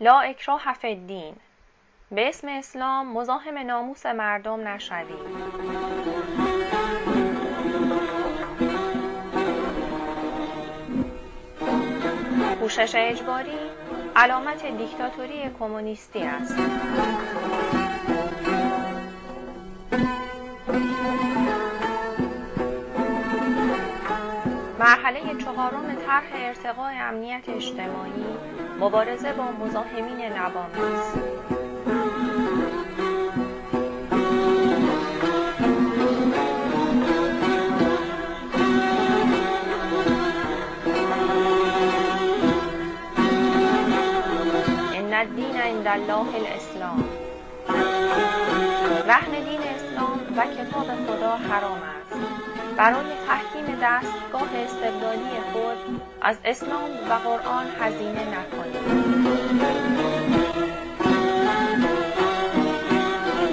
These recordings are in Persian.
لا اکراه فی الدین. به اسم اسلام مزاحم ناموس مردم نشوید. پوشش اجباری علامت دیکتاتوری کمونیستی است. مرحله چهارم طرح ارتقاء امنیت اجتماعی، مبارزه با مزاحمین نوامیس. ان الدین عند الله الاسلام. رهن دین اسلام و کتاب خدا حرام است. برای تحکیم دستگاه استبدادی خود از اسلام و قرآن هزینه نکنید.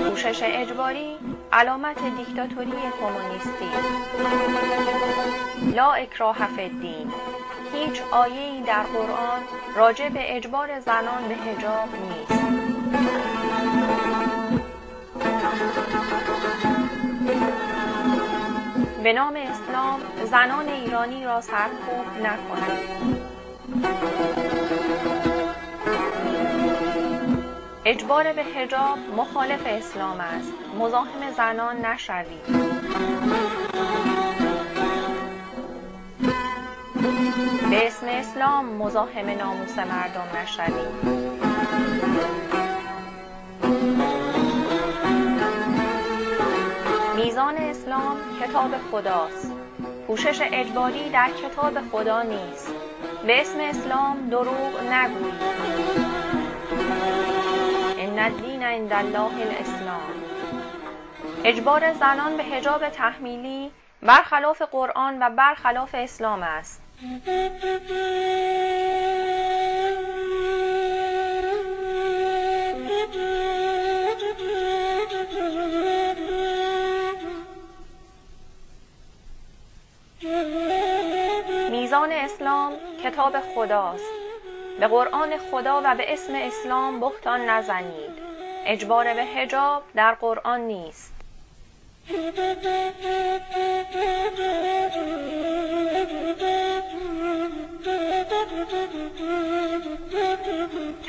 پوشش اجباری علامت دیکتاتوری کمونیستی. لا اکراه فی الدین. هیچ آیه‌ای در قرآن راجع به اجبار زنان به حجاب نیست. به نام اسلام زنان ایرانی را سرکوب نکنید. اجبار به حجاب مخالف اسلام است. مزاحم زنان نشوید. به اسم اسلام مزاحم ناموس مردم نشوید. میزان اسلام کتاب خداست. پوشش اجباری در کتاب خدا نیست. به اسم اسلام دروغ نگویید. ان الدین عند الله الاسلام. اجبار زنان به حجاب تحمیلی برخلاف قرآن و برخلاف اسلام است. میزان اسلام کتاب خداست. به قرآن خدا و به اسم اسلام بهتان نزنید. اجبار به حجاب در قرآن نیست.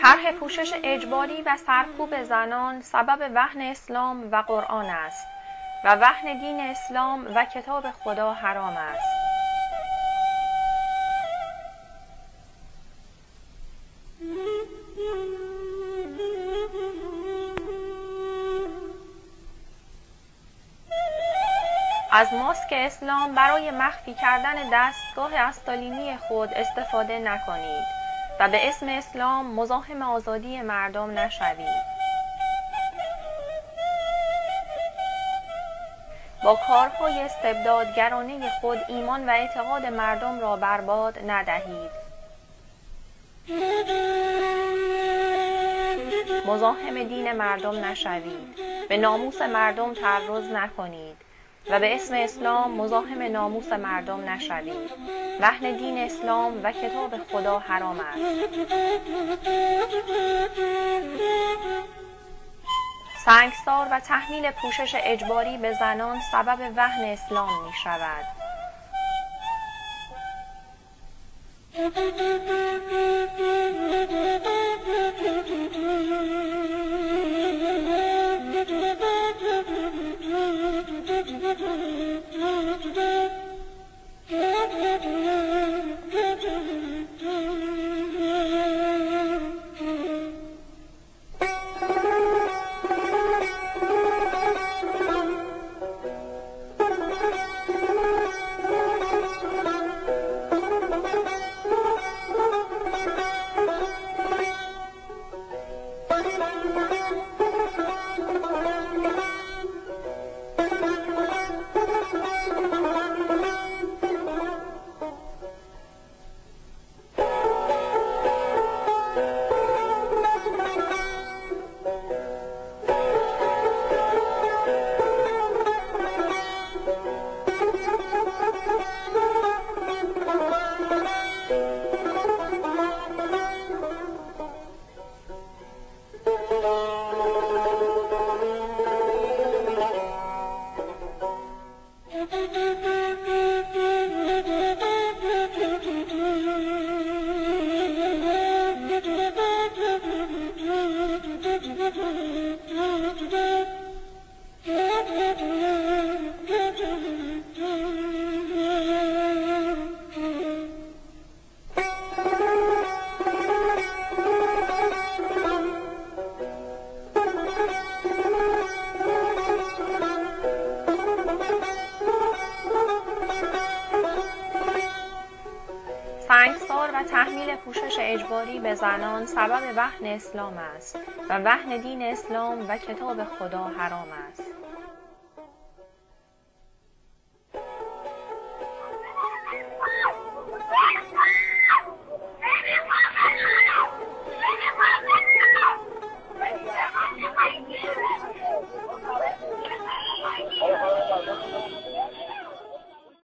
طرح پوشش اجباری و سرکوب زنان سبب وهن اسلام و قرآن است و وهن دین اسلام و کتاب خدا حرام است. از ماسک اسلام برای مخفی کردن دستگاه استالینی خود استفاده نکنید و به اسم اسلام مزاحم آزادی مردم نشوید. با کارهای استبدادگرانه خود ایمان و اعتقاد مردم را برباد ندهید. مزاحم دین مردم نشوید. به ناموس مردم تعرض نکنید و به اسم اسلام مزاحم ناموس مردم نشوید. وهن دین اسلام و کتاب خدا حرام است. سنگسار و تحمیل پوشش اجباری به زنان سبب وهن اسلام می شود. دشواری به زنان سبب وهن اسلام است و وهن دین اسلام و کتاب خدا حرام است.